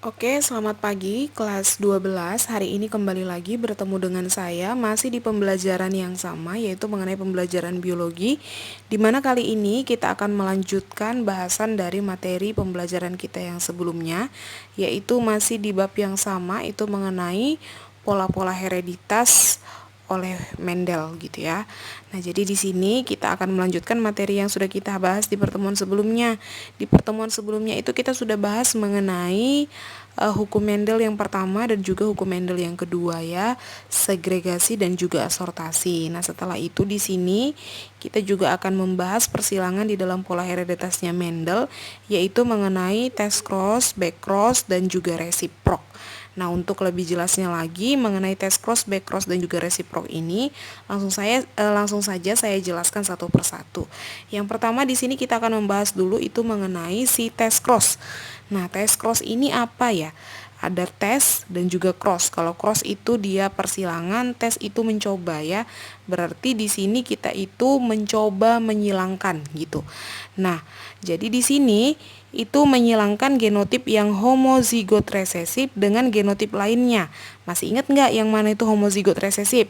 Oke, selamat pagi kelas 12. Hari ini kembali lagi bertemu dengan saya masih di pembelajaran yang sama, yaitu mengenai pembelajaran biologi, di mana kali ini kita akan melanjutkan bahasan dari materi pembelajaran kita yang sebelumnya, yaitu masih di bab yang sama, itu mengenai pola-pola hereditas oleh Mendel gitu ya. Nah, jadi di sini kita akan melanjutkan materi yang sudah kita bahas di pertemuan sebelumnya. Di pertemuan sebelumnya itu kita sudah bahas mengenai hukum Mendel yang pertama dan juga hukum Mendel yang kedua ya, segregasi dan juga asortasi. Nah, setelah itu di sini kita juga akan membahas persilangan di dalam pola hereditasnya Mendel, yaitu mengenai test cross, back cross dan juga resiprok. Nah, untuk lebih jelasnya lagi mengenai test cross, back cross dan juga resiprok ini, langsung saja saya jelaskan satu persatu. Yang pertama di sini kita akan membahas dulu itu mengenai si test cross. Nah, test cross ini apa ya? Ada tes dan juga cross. Kalau cross itu dia persilangan, tes itu mencoba ya. Berarti di sini kita itu mencoba menyilangkan gitu. Nah, jadi di sini itu menyilangkan genotip yang homozigot resesif dengan genotip lainnya. Masih ingat nggak yang mana itu homozigot resesif?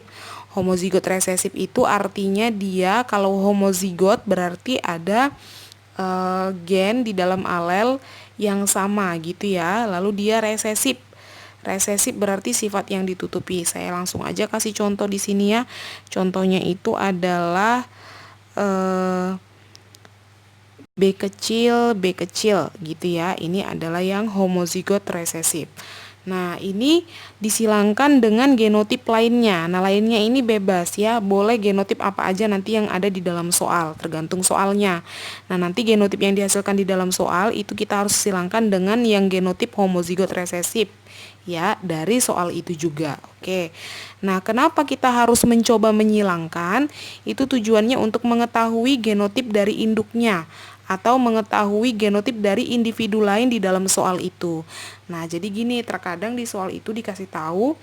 Homozigot resesif itu artinya dia kalau homozigot berarti ada gen di dalam alel yang sama gitu ya. Lalu dia resesif. Resesif berarti sifat yang ditutupi. Saya langsung aja kasih contoh di sini ya. Contohnya itu adalah B kecil gitu ya. Ini adalah yang homozigot resesif. Nah, ini disilangkan dengan genotip lainnya. Nah, lainnya ini bebas ya, boleh genotip apa aja nanti yang ada di dalam soal, tergantung soalnya. Nah, nanti genotip yang dihasilkan di dalam soal itu kita harus silangkan dengan yang genotip homozigot resesif ya, dari soal itu juga. Oke. Nah, kenapa kita harus mencoba menyilangkan? Itu tujuannya untuk mengetahui genotip dari induknya atau mengetahui genotip dari individu lain di dalam soal itu. Nah, jadi gini, terkadang di soal itu dikasih tahu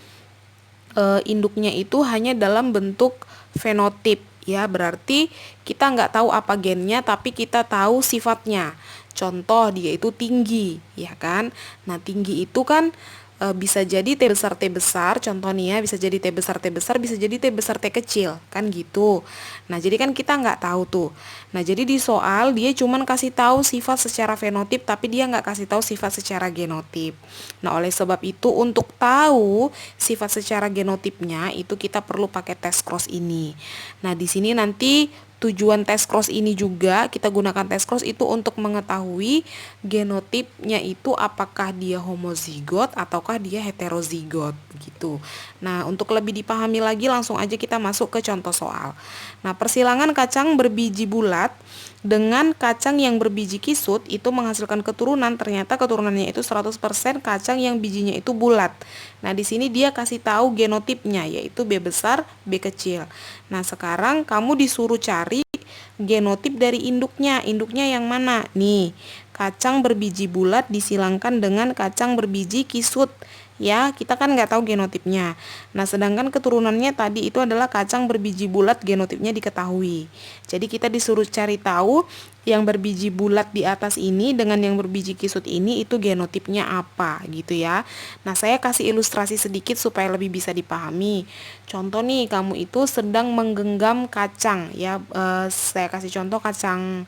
induknya itu hanya dalam bentuk fenotip ya, berarti kita nggak tahu apa gennya tapi kita tahu sifatnya. Contoh dia itu tinggi, ya kan? Nah, tinggi itu kan bisa jadi T besar, contoh nih ya, bisa jadi T besar, bisa jadi T besar T kecil, kan gitu. Nah, jadi kan kita nggak tahu tuh. Nah, jadi di soal dia cuman kasih tahu sifat secara fenotip, tapi dia nggak kasih tahu sifat secara genotip. Nah, oleh sebab itu untuk tahu sifat secara genotipnya itu kita perlu pakai tes cross ini. Nah, di sini nanti tujuan tes cross ini juga kita gunakan tes cross itu untuk mengetahui genotipnya itu apakah dia homozigot ataukah dia heterozigot gitu. Nah, untuk lebih dipahami lagi langsung aja kita masuk ke contoh soal. Nah, persilangan kacang berbiji bulat dengan kacang yang berbiji kisut itu menghasilkan keturunan, ternyata keturunannya itu 100% kacang yang bijinya itu bulat. Nah, di sini dia kasih tahu genotipnya yaitu B besar, B kecil. Nah, sekarang kamu disuruh cari genotip dari induknya. Induknya yang mana? Nih, kacang berbiji bulat disilangkan dengan kacang berbiji kisut. Ya, kita kan nggak tahu genotipnya. Nah, sedangkan keturunannya tadi itu adalah kacang berbiji bulat, genotipnya diketahui. Jadi kita disuruh cari tahu yang berbiji bulat di atas ini dengan yang berbiji kisut ini itu genotipnya apa gitu ya. Nah, saya kasih ilustrasi sedikit supaya lebih bisa dipahami. Contoh nih, kamu itu sedang menggenggam kacang ya. Saya kasih contoh kacang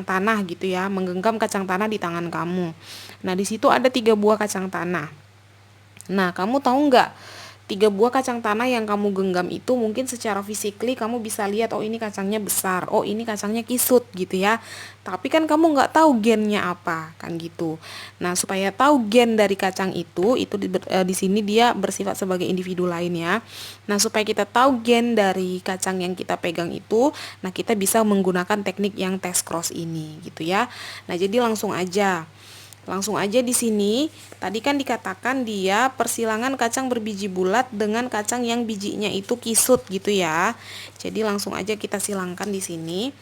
tanah gitu ya, menggenggam kacang tanah di tangan kamu. Nah, di situ ada 3 buah kacang tanah. Nah, kamu tahu nggak 3 buah kacang tanah yang kamu genggam itu mungkin secara physically kamu bisa lihat, oh ini kacangnya besar, oh ini kacangnya kisut gitu ya. Tapi kan kamu nggak tahu gennya apa kan gitu. Nah, supaya tahu gen dari kacang itu di sini dia bersifat sebagai individu lain ya. Nah, supaya kita tahu gen dari kacang yang kita pegang itu, nah kita bisa menggunakan teknik yang test cross ini gitu ya. Nah, jadi langsung aja di sini tadi kan dikatakan dia persilangan kacang berbiji bulat dengan kacang yang bijinya itu kisut gitu ya. Jadi langsung aja kita silangkan di sini.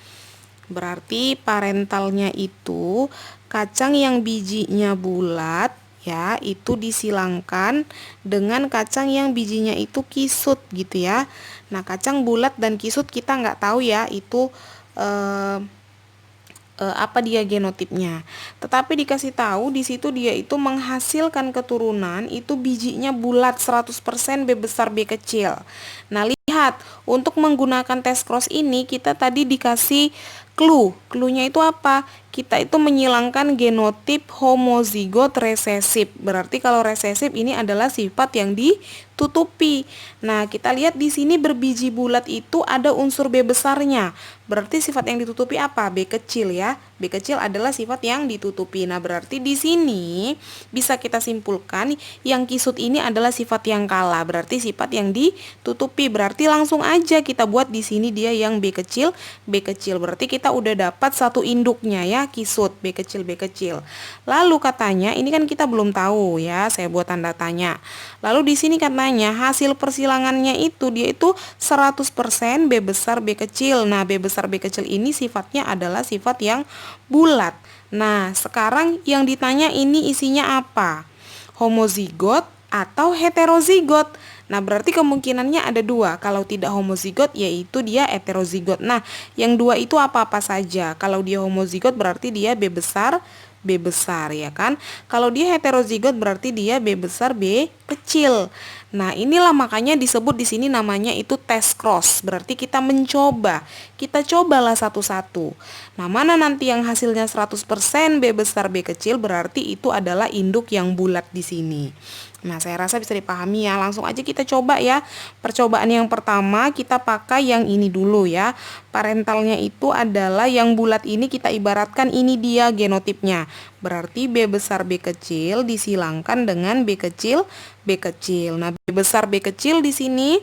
Berarti parentalnya itu kacang yang bijinya bulat ya, itu disilangkan dengan kacang yang bijinya itu kisut gitu ya. Nah, kacang bulat dan kisut kita nggak tahu ya itu apa dia genotipnya. Tetapi dikasih tahu di situ dia itu menghasilkan keturunan itu bijinya bulat 100% B besar B kecil. Nah, lihat, untuk menggunakan tes cross ini kita tadi dikasih clue. Clue-nya itu apa? Kita itu menyilangkan genotip homozigot resesif. Berarti kalau resesif ini adalah sifat yang ditutupi. Nah, kita lihat di sini berbiji bulat itu ada unsur B besarnya. Berarti sifat yang ditutupi apa? B kecil ya. B kecil adalah sifat yang ditutupi. Nah, berarti di sini bisa kita simpulkan yang kisut ini adalah sifat yang kalah. Berarti sifat yang ditutupi. Berarti langsung aja kita buat di sini dia yang B kecil, B kecil. Berarti kita udah dapat satu induknya ya, kisut B kecil, B kecil. Lalu katanya, ini kan kita belum tahu ya, saya buat tanda tanya. Lalu di sini katanya hasil persilangannya itu dia itu 100% B besar B kecil. Nah, B besar B kecil ini sifatnya adalah sifat yang bulat. Nah, sekarang yang ditanya ini isinya apa? Homozigot atau heterozigot? Nah, berarti kemungkinannya ada dua. Kalau tidak homozigot, yaitu dia heterozigot. Nah, yang dua itu apa-apa saja. Kalau dia homozigot berarti dia B besar ya kan. Kalau dia heterozigot berarti dia B besar B kecil. Nah, inilah makanya disebut di sini namanya itu tes cross. Berarti kita mencoba. Kita cobalah satu-satu. Nah, mana nanti yang hasilnya 100% B besar B kecil berarti itu adalah induk yang bulat di sini. Nah, saya rasa bisa dipahami ya. Langsung aja kita coba ya. Percobaan yang pertama kita pakai yang ini dulu ya. Parentalnya itu adalah yang bulat ini kita ibaratkan ini dia genotipnya. Berarti B besar B kecil disilangkan dengan B kecil B kecil. Nah, B besar B kecil di sini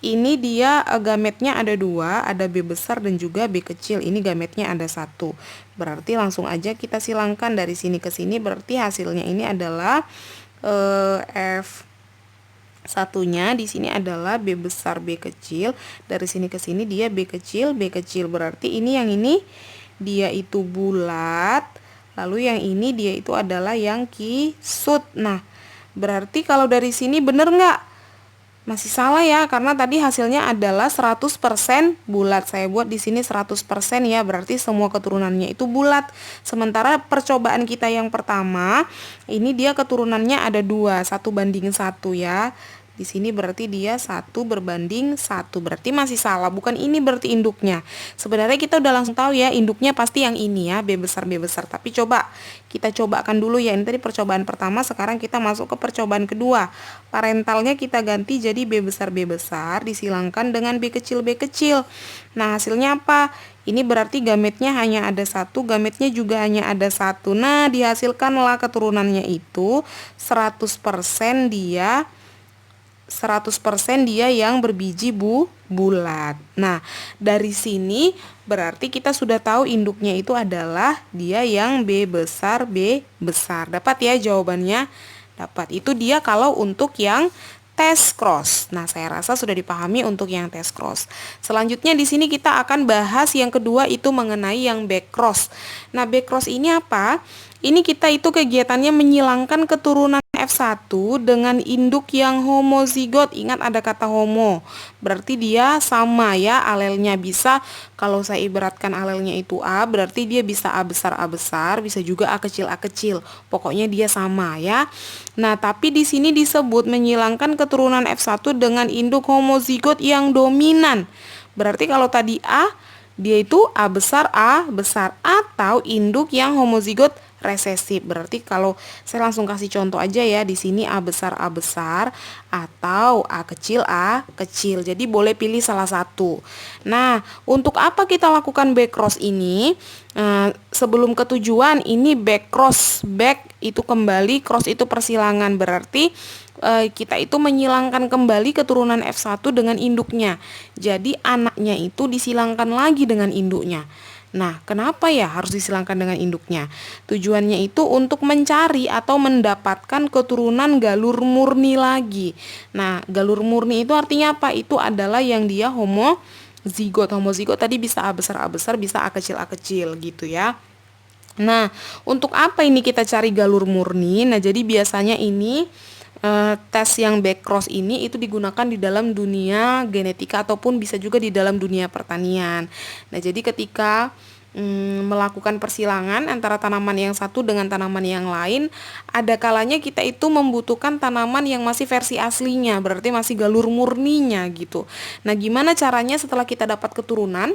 ini dia gametnya ada dua, ada B besar dan juga B kecil. Ini gametnya ada satu. Berarti langsung aja kita silangkan dari sini ke sini. Berarti hasilnya ini adalah F satunya di sini adalah B besar B kecil. Dari sini ke sini dia B kecil B kecil. Berarti ini yang ini dia itu bulat. Lalu yang ini dia itu adalah yang kisut. Nah, berarti kalau dari sini bener nggak? Masih salah ya, karena tadi hasilnya adalah 100% bulat. Saya buat di sini 100% ya, berarti semua keturunannya itu bulat. Sementara percobaan kita yang pertama, ini dia keturunannya ada 2, 1:1 ya. Di sini berarti dia 1:1, berarti masih salah, bukan ini berarti induknya. Sebenarnya kita udah langsung tahu ya, induknya pasti yang ini ya, B besar. Tapi coba, kita cobakan dulu ya, ini tadi percobaan pertama, sekarang kita masuk ke percobaan kedua. Parentalnya kita ganti jadi B besar, disilangkan dengan B kecil. Nah, hasilnya apa? Ini berarti gametnya hanya ada satu, gametnya juga hanya ada satu. Nah, dihasilkanlah keturunannya itu 100% dia 100% dia yang berbiji bulat. Nah, dari sini berarti kita sudah tahu induknya itu adalah dia yang B besar. Dapat ya jawabannya? Dapat. Itu dia kalau untuk yang tes cross. Nah, saya rasa sudah dipahami untuk yang tes cross. Selanjutnya di sini kita akan bahas yang kedua itu mengenai yang back cross. Nah, back cross ini apa? Ini kita itu kegiatannya menyilangkan keturunan F1 dengan induk yang homozigot. Ingat ada kata homo. Berarti dia sama ya alelnya. Bisa kalau saya ibaratkan alelnya itu A, berarti dia bisa A besar, bisa juga A kecil. Pokoknya dia sama ya. Nah, tapi di sini disebut menyilangkan keturunan F1 dengan induk homozigot yang dominan. Berarti kalau tadi A, dia itu A besar atau induk yang homozigot resesif. Berarti kalau saya langsung kasih contoh aja ya, di sini A besar atau A kecil. Jadi boleh pilih salah satu. Nah, untuk apa kita lakukan back cross ini? Sebelum ke tujuan, ini back cross. Back itu kembali, cross itu persilangan. Berarti kita itu menyilangkan kembali keturunan F1 dengan induknya. Jadi anaknya itu disilangkan lagi dengan induknya. Nah, kenapa ya harus disilangkan dengan induknya? Tujuannya itu untuk mencari atau mendapatkan keturunan galur murni lagi. Nah, galur murni itu artinya apa? Itu adalah yang dia homozigot. Homozigot tadi bisa A besar, bisa A kecil gitu ya. Nah, untuk apa ini kita cari galur murni? Nah, jadi biasanya ini tes yang back cross ini itu digunakan di dalam dunia genetika ataupun bisa juga di dalam dunia pertanian. Nah, jadi ketika melakukan persilangan antara tanaman yang satu dengan tanaman yang lain, ada kalanya kita itu membutuhkan tanaman yang masih versi aslinya, berarti masih galur murninya gitu. Nah, gimana caranya setelah kita dapat keturunan?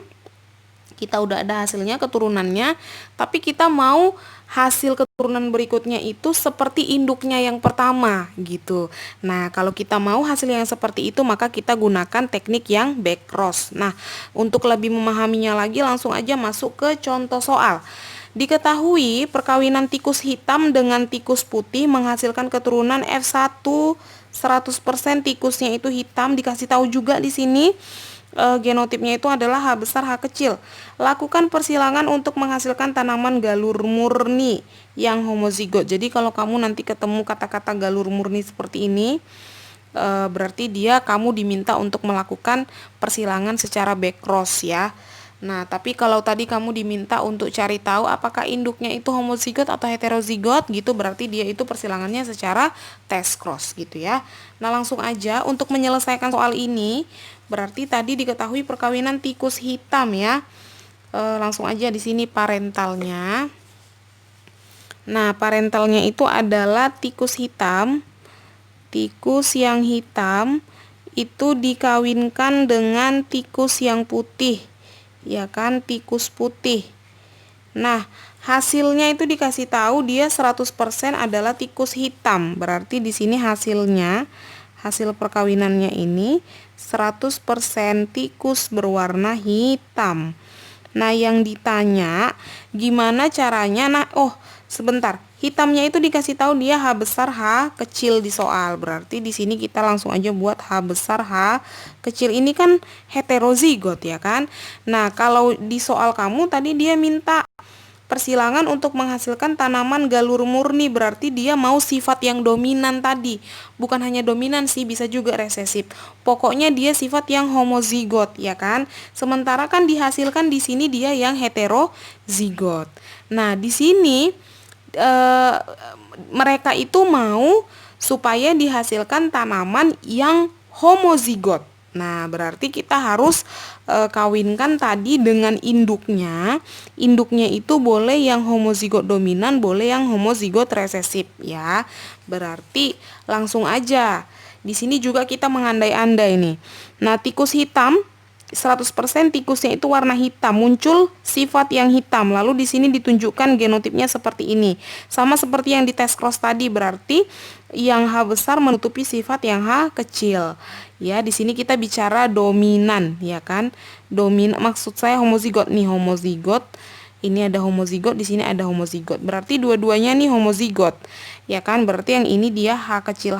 Kita udah ada hasilnya keturunannya, tapi kita mau hasil keturunan berikutnya itu seperti induknya yang pertama gitu. Nah, kalau kita mau hasil yang seperti itu, maka kita gunakan teknik yang back cross. Nah, untuk lebih memahaminya lagi, langsung aja masuk ke contoh soal. Diketahui perkawinan tikus hitam dengan tikus putih menghasilkan keturunan F1 100% tikusnya itu hitam. Dikasih tahu juga di sini genotipnya itu adalah H besar H kecil. Lakukan persilangan untuk menghasilkan tanaman galur murni yang homozigot. Jadi kalau kamu nanti ketemu kata-kata galur murni seperti ini, berarti kamu diminta untuk melakukan persilangan secara back cross ya. Nah, tapi kalau tadi kamu diminta untuk cari tahu apakah induknya itu homozigot atau heterozigot gitu, berarti dia itu persilangannya secara test cross gitu ya. Nah, langsung aja untuk menyelesaikan soal ini, berarti tadi diketahui perkawinan tikus hitam ya. Langsung aja di sini parentalnya. Nah, parentalnya itu adalah tikus hitam. Tikus yang hitam itu dikawinkan dengan tikus yang putih. Ya kan, tikus putih. Nah, hasilnya itu dikasih tahu dia 100% adalah tikus hitam. Berarti di sini hasil perkawinannya ini 100% tikus berwarna hitam. Nah, yang ditanya gimana caranya? Nah, sebentar. Hitamnya itu dikasih tahu dia H besar H kecil di soal. Berarti di sini kita langsung aja buat H besar H kecil. Ini kan heterozigot ya kan? Nah, kalau di soal kamu tadi dia minta persilangan untuk menghasilkan tanaman galur murni, berarti dia mau sifat yang dominan tadi. Bukan hanya dominan sih, bisa juga resesif. Pokoknya dia sifat yang homozigot ya kan? Sementara kan dihasilkan di sini dia yang heterozigot. Nah, di sini mereka itu mau supaya dihasilkan tanaman yang homozigot. Nah, berarti kita harus kawinkan tadi dengan induknya. Induknya itu boleh yang homozigot dominan, boleh yang homozigot resesif ya. Berarti langsung aja. Di sini juga kita mengandai-andai nih. Nah, tikus hitam 100% tikusnya itu warna hitam, muncul sifat yang hitam. Lalu di sini ditunjukkan genotipnya seperti ini. Sama seperti yang di tes cross tadi, berarti yang H besar menutupi sifat yang H kecil. Ya, di sini kita bicara dominan, ya kan? Maksud saya homozigot nih, homozigot. Ini ada homozigot, di sini ada homozigot. Berarti dua-duanya nih homozigot. Ya kan? Berarti yang ini dia H kecil,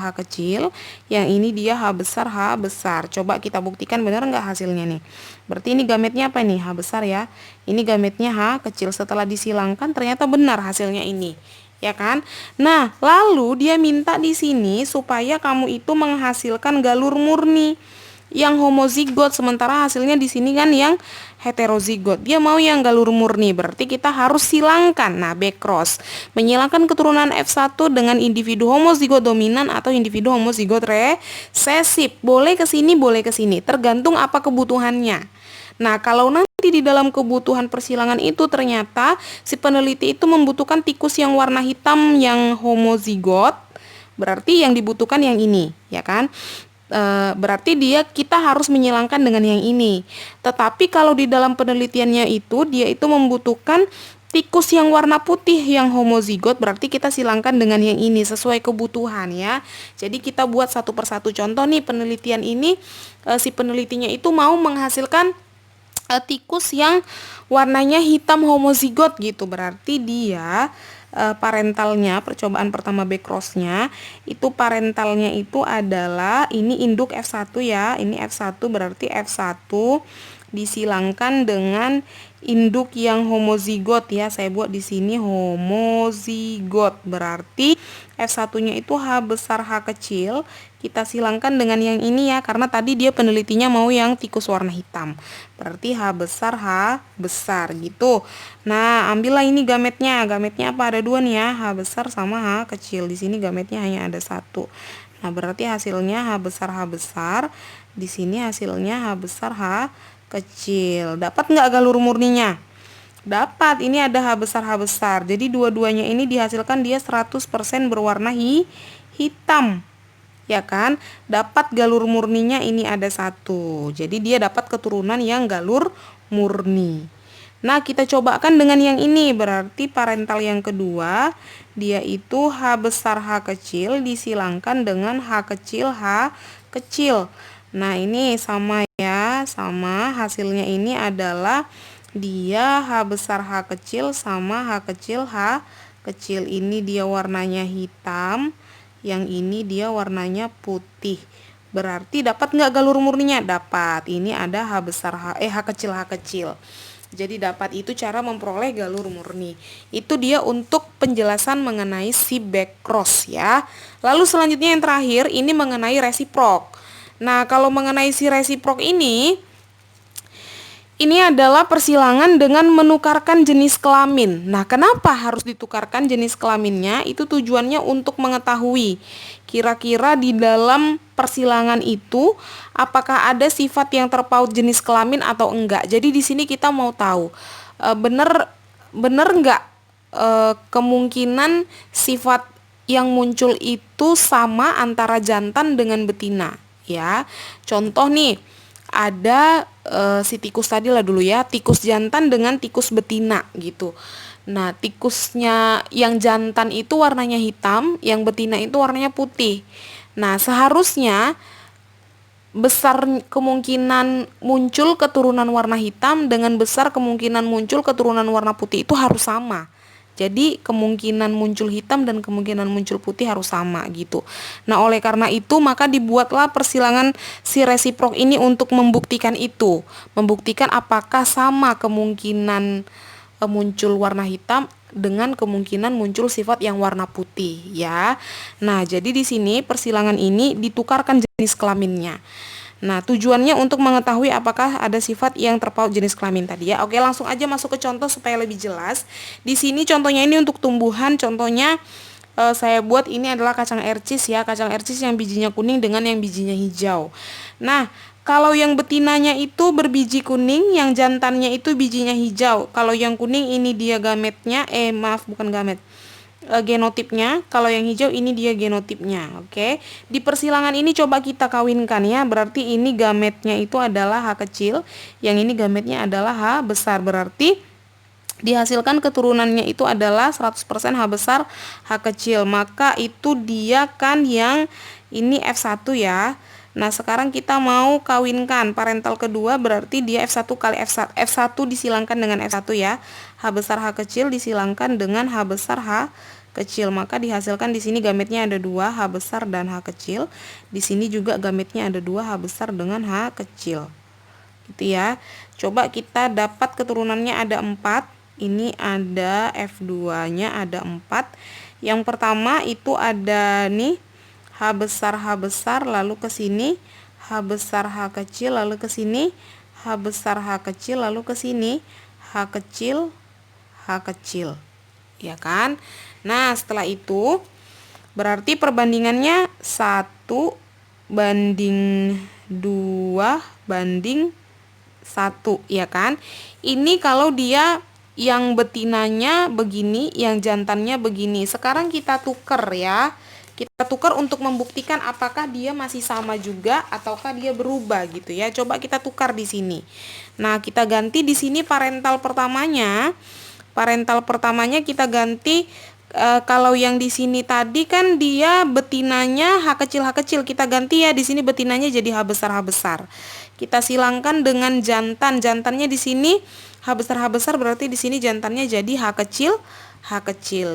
yang ini dia H besar. Coba kita buktikan benar nggak hasilnya nih. Berarti ini gametnya apa nih? H besar ya. Ini gametnya H kecil. Setelah disilangkan ternyata benar hasilnya ini. Ya kan? Nah, lalu dia minta di sini supaya kamu itu menghasilkan galur murni yang homozigot, sementara hasilnya di sini kan yang heterozigot. Dia mau yang galur murni, berarti kita harus silangkan. Nah, back cross. Menyilangkan keturunan F1 dengan individu homozigot dominan atau individu homozigot resesif. Boleh ke sini, boleh ke sini, tergantung apa kebutuhannya. Nah, kalau nanti di dalam kebutuhan persilangan itu ternyata si peneliti itu membutuhkan tikus yang warna hitam yang homozigot, berarti yang dibutuhkan yang ini, ya kan? Berarti kita harus menyilangkan dengan yang ini. Tetapi kalau di dalam penelitiannya itu dia itu membutuhkan tikus yang warna putih yang homozigot, berarti kita silangkan dengan yang ini sesuai kebutuhan ya. Jadi kita buat satu persatu contoh nih penelitian ini, si penelitinya itu mau menghasilkan tikus yang warnanya hitam homozigot gitu. Berarti dia parentalnya, percobaan pertama back crossnya itu parentalnya itu adalah ini induk F1 ya, ini F1 berarti F1 disilangkan dengan induk yang homozigot ya. Saya buat di sini homozigot, berarti F1-nya itu H besar H kecil. Kita silangkan dengan yang ini ya, karena tadi dia penelitinya mau yang tikus warna hitam. Berarti H besar H besar gitu. Nah, ambillah ini gametnya. Gametnya apa? Ada dua nih ya, H besar sama H kecil. Di sini gametnya hanya ada satu. Nah, berarti hasilnya H besar H besar. Di sini hasilnya H besar H kecil. Dapat nggak galur murninya? Dapat, ini ada H besar H besar. Jadi dua-duanya ini dihasilkan dia 100% berwarna hitam. Ya kan? Dapat galur murninya ini ada satu. Jadi dia dapat keturunan yang galur murni. Nah, kita cobakan dengan yang ini. Berarti parental yang kedua, dia itu H besar H kecil disilangkan dengan H kecil H kecil. Nah, ini sama ya, sama hasilnya ini adalah dia H besar H kecil sama H kecil H kecil. Ini dia warnanya hitam, yang ini dia warnanya putih. Berarti dapat nggak galur murninya? Dapat. Ini ada H besar H kecil H kecil. Jadi dapat, itu cara memperoleh galur murni. Itu dia untuk penjelasan mengenai si back cross ya. Lalu selanjutnya yang terakhir ini mengenai resiprok. Nah, kalau mengenai si resiprok ini adalah persilangan dengan menukarkan jenis kelamin. Nah, kenapa harus ditukarkan jenis kelaminnya? Itu tujuannya untuk mengetahui kira-kira di dalam persilangan itu apakah ada sifat yang terpaut jenis kelamin atau enggak. Jadi di sini kita mau tahu bener enggak kemungkinan sifat yang muncul itu sama antara jantan dengan betina ya. Contoh nih, ada si tikus tadi lah dulu ya, tikus jantan dengan tikus betina gitu. Nah, tikusnya yang jantan itu warnanya hitam, yang betina itu warnanya putih. Nah, seharusnya besar kemungkinan muncul keturunan warna hitam dengan besar kemungkinan muncul keturunan warna putih itu harus sama. Jadi kemungkinan muncul hitam dan kemungkinan muncul putih harus sama gitu. Nah, oleh karena itu maka dibuatlah persilangan si resiprok ini untuk membuktikan itu. Membuktikan apakah sama kemungkinan muncul warna hitam dengan kemungkinan muncul sifat yang warna putih ya. Nah, jadi di sini persilangan ini ditukarkan jenis kelaminnya. Nah, tujuannya untuk mengetahui apakah ada sifat yang terpaut jenis kelamin tadi ya. Oke, langsung aja masuk ke contoh supaya lebih jelas. Di sini contohnya ini untuk tumbuhan, contohnya saya buat ini adalah kacang ercis ya, kacang ercis yang bijinya kuning dengan yang bijinya hijau. Nah, kalau yang betinanya itu berbiji kuning, yang jantannya itu bijinya hijau. Kalau yang kuning ini dia gametnya, maaf bukan gamet, genotipnya. Kalau yang hijau ini dia genotipnya. Oke. Di persilangan ini coba kita kawinkan ya. Berarti ini gametnya itu adalah H kecil, yang ini gametnya adalah H besar. Berarti dihasilkan keturunannya itu adalah 100% H besar H kecil. Maka itu dia kan yang ini F1 ya. Nah, sekarang kita mau kawinkan parental kedua, berarti dia F1 kali F1. F1 disilangkan dengan F1 ya. H besar H kecil disilangkan dengan H besar H kecil. Maka dihasilkan di sini gametnya ada 2, H besar dan H kecil. Di sini juga gametnya ada 2, H besar dengan H kecil. Gitu ya. Coba kita dapat keturunannya ada 4. Ini ada F2-nya ada 4. Yang pertama itu ada nih H besar lalu ke sini H besar H kecil lalu ke sini H besar H kecil lalu ke sini H kecil H kecil. Ya kan? Nah, setelah itu berarti perbandingannya 1 banding 2 banding 1 ya kan? Ini kalau dia yang betinanya begini, yang jantannya begini. Sekarang kita tuker ya. Kita tukar untuk membuktikan apakah dia masih sama juga ataukah dia berubah gitu ya. Coba kita tukar di sini. Nah, kita ganti di sini parental pertamanya. Parental pertamanya kita ganti kalau yang di sini tadi kan dia betinanya H kecil, kita ganti ya, di sini betinanya jadi H besar. Kita silangkan dengan jantan. Jantannya di sini H besar berarti di sini jantannya jadi H kecil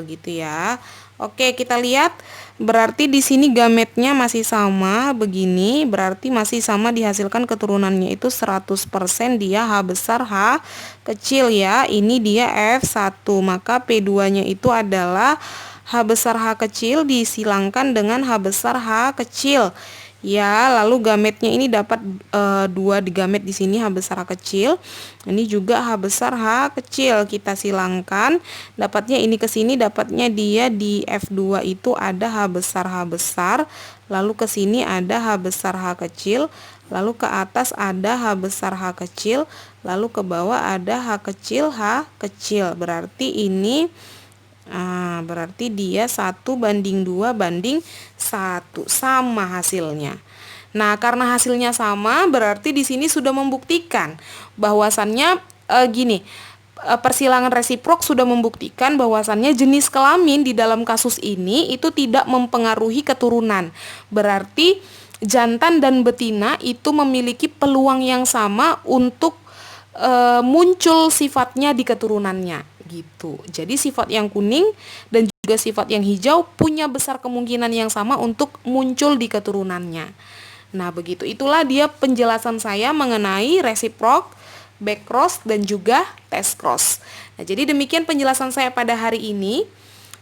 gitu ya. Oke, kita lihat berarti di sini gametnya masih sama begini, berarti masih sama dihasilkan keturunannya itu 100% dia H besar H kecil ya. Ini dia F1, maka P2-nya itu adalah H besar H kecil disilangkan dengan H besar H kecil. Ya, lalu gametnya ini dapat 2 gamet di sini H besar H kecil. Ini juga H besar H kecil. Kita silangkan, dapatnya ini ke sini, dapatnya dia di F2 itu ada H besar, lalu ke sini ada H besar H kecil, lalu ke atas ada H besar H kecil, lalu ke bawah ada H kecil. Berarti ini berarti dia 1:2:1, sama hasilnya. Nah, karena hasilnya sama, berarti di sini sudah membuktikan bahwasannya persilangan resiprok sudah membuktikan bahwasannya jenis kelamin di dalam kasus ini itu tidak mempengaruhi keturunan. Berarti jantan dan betina itu memiliki peluang yang sama untuk muncul sifatnya di keturunannya gitu. Jadi sifat yang kuning dan juga sifat yang hijau punya besar kemungkinan yang sama untuk muncul di keturunannya. Nah, begitu. Itulah dia penjelasan saya mengenai resiprok, backcross, dan juga test cross. Nah, jadi demikian penjelasan saya pada hari ini.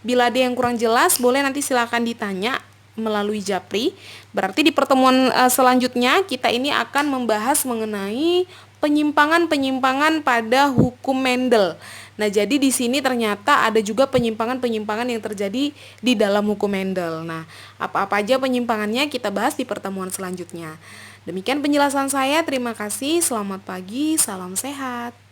Bila ada yang kurang jelas, boleh nanti silakan ditanya melalui Japri. Berarti di pertemuan selanjutnya kita ini akan membahas mengenai penyimpangan-penyimpangan pada hukum Mendel. Nah, jadi di sini ternyata ada juga penyimpangan-penyimpangan yang terjadi di dalam hukum Mendel. Nah, apa-apa aja penyimpangannya kita bahas di pertemuan selanjutnya. Demikian penjelasan saya, terima kasih, selamat pagi, salam sehat.